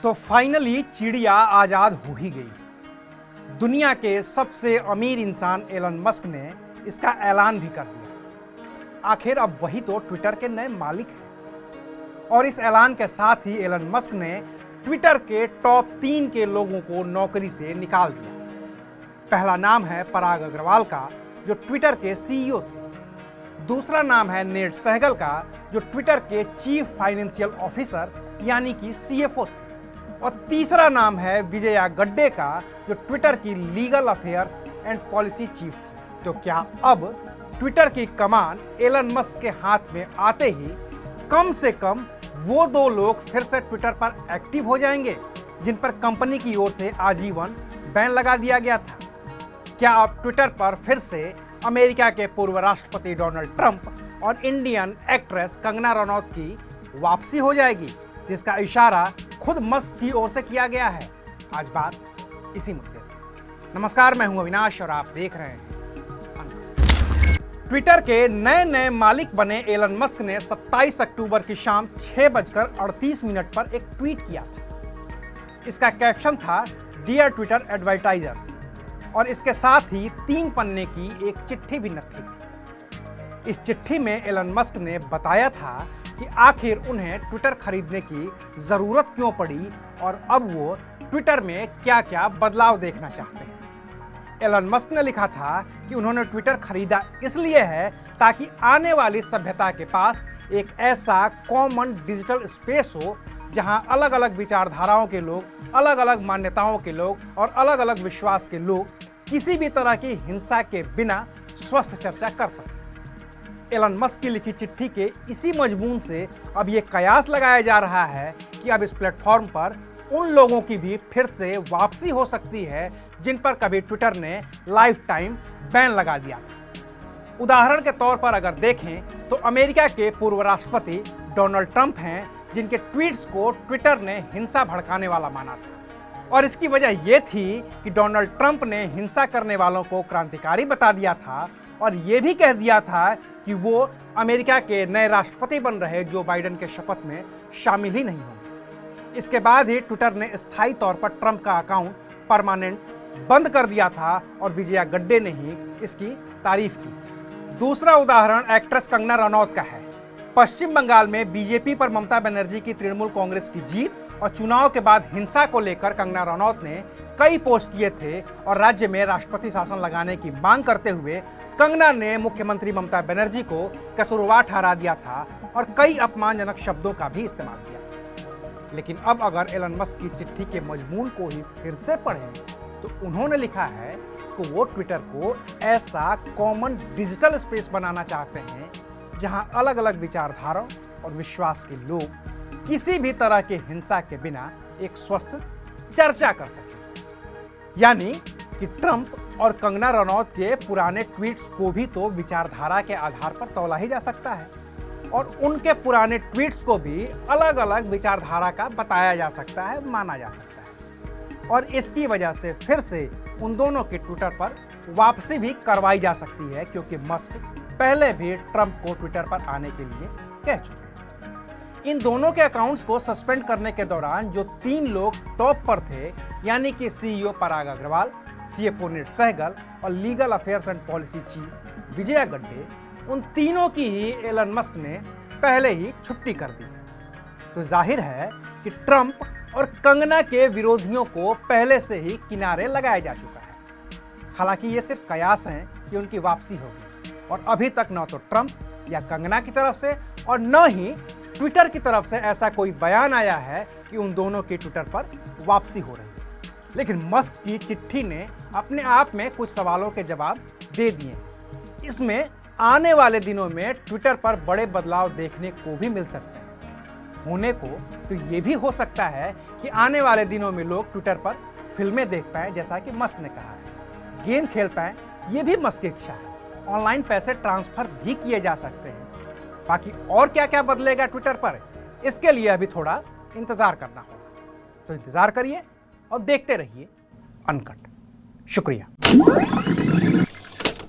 तो फाइनली चिड़िया आजाद हो ही गई। दुनिया के सबसे अमीर इंसान एलन मस्क ने इसका ऐलान भी कर दिया। आखिर अब वही तो ट्विटर के नए मालिक हैं। और इस ऐलान के साथ ही एलन मस्क ने ट्विटर के टॉप 3 के लोगों को नौकरी से निकाल दिया। पहला नाम है पराग अग्रवाल का, जो ट्विटर के सीईओ थे। दूसरा नाम है नेड सहगल का, जो ट्विटर के चीफ फाइनेंशियल ऑफिसर यानी कि सीएफओ थे। और तीसरा नाम है विजया गड्डे का, जो ट्विटर की legal affairs and policy chief थी। तो क्या अब ट्विटर की कमान एलन मस्क के हाथ में आते ही कम से कम वो 2 लोग फिर से ट्विटर पर एक्टिव हो जाएंगे जिन पर कंपनी की ओर से आजीवन बैन लगा दिया गया था? क्या अब ट्विटर पर फिर से अमेरिका के पूर्व राष्ट्रपति डोनाल्ड ट्रंप और इंडियन एक्ट्रेस कंगना रनौत की वापसी हो जाएगी, जिसका इशारा खुद मस्क की ओर से किया गया है? आज बात इसी मुद्दे पर। नमस्कार, मैं हूं अविनाश और आप देख रहे हैं ट्विटर के नए मालिक बने एलन मस्क ने 27 अक्टूबर की शाम 6:38 पर एक ट्वीट किया था। इसका कैप्शन था डियर ट्विटर एडवर्टाइजर्स, और इसके साथ ही 3 पन्ने की एक चिट्ठी भी नथी थी। इस चिट्ठी में एलन मस्क ने बताया था कि आखिर उन्हें ट्विटर खरीदने की जरूरत क्यों पड़ी और अब वो ट्विटर में क्या क्या बदलाव देखना चाहते हैं। एलन मस्क ने लिखा था कि उन्होंने ट्विटर खरीदा इसलिए है ताकि आने वाली सभ्यता के पास एक ऐसा कॉमन डिजिटल स्पेस हो जहां अलग अलग विचारधाराओं के लोग, अलग अलग मान्यताओं के लोग और अलग अलग विश्वास के लोग किसी भी तरह की हिंसा के बिना स्वस्थ चर्चा कर सकें। एलन मस्क की लिखी चिट्ठी के इसी मजमून से अब ये कयास लगाया जा रहा है कि अब इस प्लेटफॉर्म पर उन लोगों की भी फिर से वापसी हो सकती है जिन पर कभी ट्विटर ने लाइफ टाइम बैन लगा दिया था। उदाहरण के तौर पर अगर देखें तो अमेरिका के पूर्व राष्ट्रपति डोनाल्ड ट्रंप हैं, जिनके ट्वीट्स को ट्विटर ने हिंसा भड़काने वाला माना था। और इसकी वजह यह थी कि डोनाल्ड ट्रंप ने हिंसा करने वालों को क्रांतिकारी बता दिया था और यह भी कह दिया था कि वो अमेरिका के नए राष्ट्रपति बन रहे जो बाइडेन के शपथ में शामिल ही नहीं होंगे। इसके बाद ही ट्विटर ने स्थायी तौर पर ट्रंप का अकाउंट परमानेंट बंद कर दिया था और विजया गड्डे ने ही इसकी तारीफ की। दूसरा उदाहरण एक्ट्रेस कंगना रनौत का है। पश्चिम बंगाल में बीजेपी पर ममता बनर्जी की तृणमूल कांग्रेस की जीत और चुनाव के बाद हिंसा को लेकर कंगना रनौत ने कई पोस्ट किए थे और राज्य में राष्ट्रपति शासन लगाने की मांग करते हुए कंगना ने मुख्यमंत्री ममता बनर्जी को कसूरवार ठहरा दिया था और कई अपमानजनक शब्दों का भी इस्तेमाल किया। लेकिन अब अगर एलन मस्क की चिट्ठी के मजमून को ही फिर से पढ़ें तो उन्होंने लिखा है कि वो ट्विटर को ऐसा कॉमन डिजिटल स्पेस बनाना चाहते हैं जहां अलग अलग विचारधाराओं और विश्वास के लोग किसी भी तरह के हिंसा के बिना एक स्वस्थ चर्चा कर सकें। यानी कि ट्रंप और कंगना रनौत के पुराने ट्वीट्स को भी तो विचारधारा के आधार पर तौला ही जा सकता है और उनके पुराने ट्वीट्स को भी अलग अलग विचारधारा का बताया जा सकता है, माना जा सकता है। और इसकी वजह से फिर से उन दोनों के ट्विटर पर वापसी भी करवाई जा सकती है, क्योंकि मस्क पहले भी ट्रंप को ट्विटर पर आने के लिए कह चुके हैं। इन दोनों के अकाउंट्स को सस्पेंड करने के दौरान जो 3 लोग टॉप पर थे, यानी कि सीईओ पराग अग्रवाल, सीएफओ नेड सहगल और legal affairs and policy chief Vijaya गड्डे, उन तीनों की ही एलन मस्क ने पहले ही छुट्टी कर दी है। तो जाहिर है कि ट्रंप और कंगना के विरोधियों को पहले से ही किनारे लगाया जा चुका है। हालांकि ये सिर्फ कयास हैं कि उनकी वापसी होगी और अभी तक न तो ट्रंप या कंगना की तरफ से और न ही ट्विटर की तरफ से ऐसा कोई बयान आया है कि उन दोनों की ट्विटर पर वापसी हो रही है। लेकिन मस्क की चिट्ठी ने अपने आप में कुछ सवालों के जवाब दे दिए हैं। इसमें आने वाले दिनों में ट्विटर पर बड़े बदलाव देखने को भी मिल सकते हैं। होने को तो ये भी हो सकता है कि आने वाले दिनों में लोग ट्विटर पर फिल्में देख पाएं, जैसा कि मस्क ने कहा है, गेम खेल पाएं, ये भी मस्क की इच्छा है। ऑनलाइन पैसे ट्रांसफर भी किए जा सकते हैं। बाकी और क्या क्या बदलेगा ट्विटर पर, इसके लिए अभी थोड़ा इंतजार करना होगा। तो इंतजार करिए और देखते रहिए अनकट। शुक्रिया।